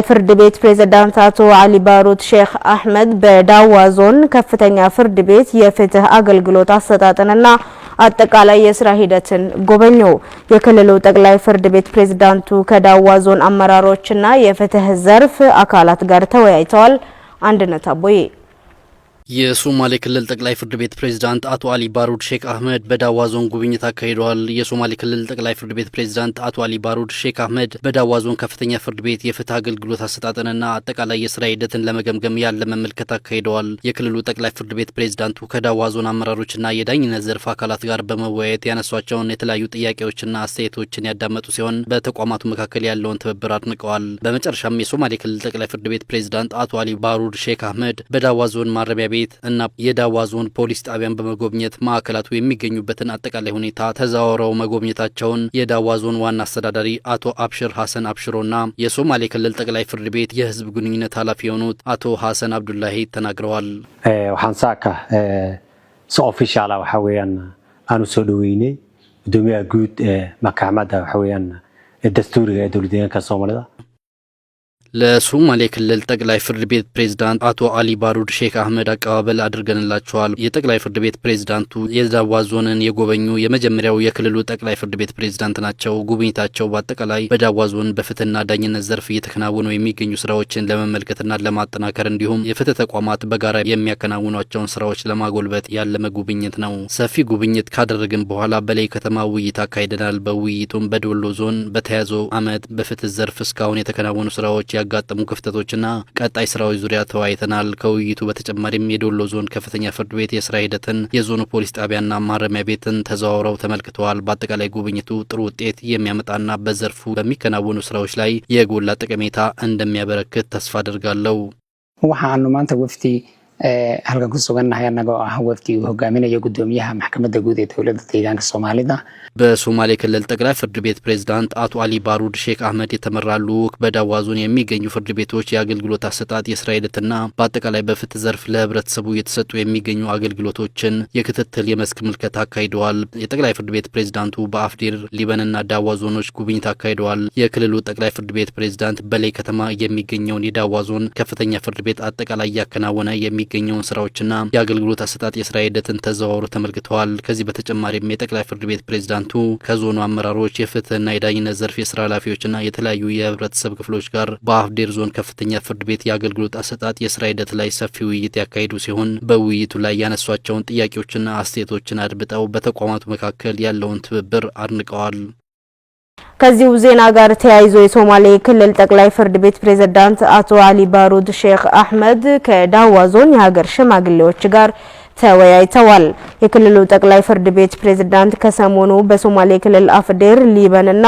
ጠቅላይ ፍርድ ቤት ፕሬዝዳንት አቶ አሊ ባሩድ ሼክ አህመድ በዳዋ ዞን ከፍተኛ ፍርድ ቤት የፍትህ አገልግሎት አሰጣጥንና አጠቃላይ የስራ ሂደትን ጎበኙ። የክልሉ ጠቅላይ ፍርድ ቤት ፕሬዝዳንቱ ከዳዋ ዞን አመራሮችና የፍትህ ዘርፍ አካላት ጋር ተወያይተዋል። አንድነት አቦዬ የሶማሌ ክልል ጠቅላይ ፍርድ ቤት ፕሬዝዳንት አቶ አሊ ባሩድ ሼክ አህመድ በዳዋ ዞን ጉብኝት አካሂደዋል። የሶማሌ ክልል ጠቅላይ ፍርድ ቤት ፕሬዝዳንት አቶ አሊ ባሩድ ሼክ አህመድ በዳዋ ዞን ከፍተኛ ፍርድ ቤት የፍትህ አገልግሎት አሰጣጥንና አጠቃላይ የስራ ሂደትን ለመገምገም ያለመ ምልከታ አካሂደዋል። የክልሉ ጠቅላይ ፍርድ ቤት ፕሬዝዳንቱ ከዳዋ ዞን አመራሮችና የዳኝነት ዘርፍ አካላት ጋር በመወያየት ያነሷቸውን የተለያዩ ጥያቄዎችና አስተያየቶችን ያዳመጡ ሲሆን በተቋማቱ መካከል ያለውን ትብብር አድንቀዋል። በመጨረሻም የሶማሌ ክልል ጠቅላይ ፍርድ ቤት ፕሬዝዳንት አቶ አሊ ባሩድ ሼክ አህመድ በዳዋ ዞን ማረሚያ ቤት እና የዳዋ ዞን ፖሊስ ጣቢያን በመጎብኘት ማዕከላቱ የሚገኙበትን አጠቃላይ ሁኔታ ተዛውረው መጎብኘታቸውን የዳዋ ዞን ዋና አስተዳዳሪ አቶ አብሽር ሐሰን አብሽሮና የሶማሌ ክልል ጠቅላይ ፍርድ ቤት የህዝብ ግንኙነት ኃላፊ የሆኑት አቶ ሐሰን አብዱላሂ ተናግረዋል። waxaan saaka si official waxa weeyaan aanu soo dhaweynay gudoomiyaha guud ee maxkamadda waxa weeyaan dastuuriga ee dawladda Soomaalida ለሶማሌ ክልል ጠቅላይ ፍርድ ቤት ፕሬዝዳንት አቶ አሊ ባሩድ ሼክ አህመድ አቀባበል አድርገንላቸዋል። የጠቅላይ ፍርድ ቤት ፕሬዝዳንቱ የዳዋ ዞንን የጎበኙ የመጀመሪያው የክልሉ ጠቅላይ ፍርድ ቤት ፕሬዝዳንት ናቸው። ጉብኝታቸው በአጠቃላይ በዳዋ ዞን በፍትህና ዳኝነት ዘርፍ እየተከናወኑ የሚገኙ ስራዎችን ለመመልከትና ለማጠናከር እንዲሁም የፍትህ ተቋማት በጋራ የሚያከናውኗቸውን ስራዎች ለማጎልበት ያለመ ጉብኝት ነው። ሰፊ ጉብኝት ካደረግን በኋላ በላይ ከተማ ውይይት አካሂደናል። በውይይቱም በዶሎ ዞን በተያዘው ዓመት በፍትህ ዘርፍ እስካሁን የተከናወኑ ስራዎች ያጋጠሙ ክፍተቶችና ቀጣይ ስራዎች ዙሪያ ተወያይተናል። ከውይይቱ በተጨማሪም የዶሎ ዞን ከፍተኛ ፍርድ ቤት የስራ ሂደትን፣ የዞኑ ፖሊስ ጣቢያና ማረሚያ ቤትን ተዘዋውረው ተመልክተዋል። በአጠቃላይ ጉብኝቱ ጥሩ ውጤት የሚያመጣና በዘርፉ በሚከናወኑ ስራዎች ላይ የጎላ ጠቀሜታ እንደሚያበረክት ተስፋ አድርጋለሁ። waxaanu maanta wafdi halkan ku sugannahay anagoo ah wafdi uu hogaaminayo gudoomiyaha maxkamadda guud ee dawladda deegaanka Soomaalida በሶማሌ ክልል ጠቅላይ ፍርድ ቤት ፕሬዝዳንት አቶ አሊ ባሩድ ሼክ አህመድ የተመራ ልዑክ በዳዋ ዞን የሚገኙ ፍርድ ቤቶች የአገልግሎት አሰጣጥ የስራ ሂደትና በአጠቃላይ በፍትህ ዘርፍ ለህብረተሰቡ እየተሰጡ የሚገኙ አገልግሎቶችን የክትትል የመስክ ምልከታ አካሂደዋል። የጠቅላይ ፍርድ ቤት ፕሬዝዳንቱ በአፍዴር ሊበንና ዳዋ ዞኖች ጉብኝት አካሂደዋል። የክልሉ ጠቅላይ ፍርድ ቤት ፕሬዝዳንት በላይ ከተማ የሚገኘውን የዳዋ ዞን ከፍተኛ ፍርድ ቤት አጠቃላይ ያከናወነ የሚገኘውን ስራዎችና የአገልግሎት አሰጣጥ የስራ ሂደትን ተዘዋውረው ተመልክተዋል። ከዚህ በተጨማሪም የጠቅላይ ፍርድ ቤት ፕሬዝዳንቱ ከዞኑ አመራሮች የፍትህና የዳኝነት ዘርፍ የስራ ኃላፊዎችና የተለያዩ የህብረተሰብ ክፍሎች ጋር በአፍዴር ዞን ከፍተኛ ፍርድ ቤት የአገልግሎት አሰጣጥ የስራ ሂደት ላይ ሰፊ ውይይት ያካሂዱ ሲሆን በውይይቱ ላይ ያነሷቸውን ጥያቄዎችና አስተያየቶችን አድምጠው በተቋማቱ መካከል ያለውን ትብብር አድንቀዋል። ከዚሁ ዜና ጋር ተያይዞ የሶማሌ ክልል ጠቅላይ ፍርድ ቤት ፕሬዝዳንት አቶ አሊ ባሩድ ሼክ አህመድ ከዳዋ ዞን የሀገር ሽማግሌዎች ጋር ተወያይተዋል። የክልሉ ጠቅላይ ፍርድ ቤት ፕሬዝዳንት ከሰሞኑ በሶማሌ ክልል አፍዴር ሊበንና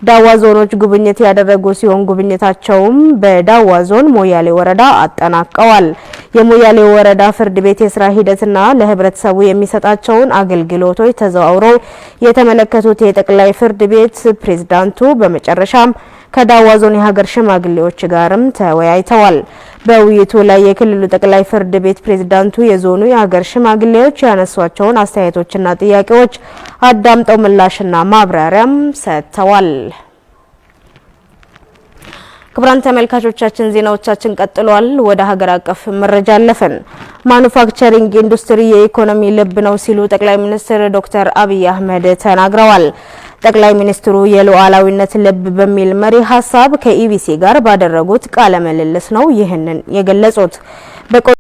ዳዋ ዞኖች ጉብኝት ያደረጉ ሲሆን ጉብኝታቸውም በዳዋ ዞን ሞያሌ ወረዳ አጠናቀዋል። የሞያሌ ወረዳ ፍርድ ቤት የስራ ሂደትና ለህብረተሰቡ የሚሰጣቸውን አገልግሎቶች ተዘዋውረው የተመለከቱት የጠቅላይ ፍርድ ቤት ፕሬዝዳንቱ በመጨረሻም ከዳዋ ዞን የሀገር ሽማግሌዎች ጋርም ተወያይተዋል። በውይይቱ ላይ የክልሉ ጠቅላይ ፍርድ ቤት ፕሬዝዳንቱ የዞኑ የሀገር ሽማግሌዎች ያነሷቸውን አስተያየቶችና ጥያቄዎች አዳምጠው ምላሽና ማብራሪያም ሰጥተዋል። ክቡራን ተመልካቾቻችን ዜናዎቻችን ቀጥሏል። ወደ ሀገር አቀፍ መረጃ አለፈን። ማኑፋክቸሪንግ ኢንዱስትሪ የኢኮኖሚ ልብ ነው ሲሉ ጠቅላይ ሚኒስትር ዶክተር አብይ አህመድ ተናግረዋል። ጠቅላይ ሚኒስትሩ የሉዓላዊነት ልብ በሚል መሪ ሀሳብ ከኢቢሲ ጋር ባደረጉት ቃለ ምልልስ ነው ይህንን የገለጹት።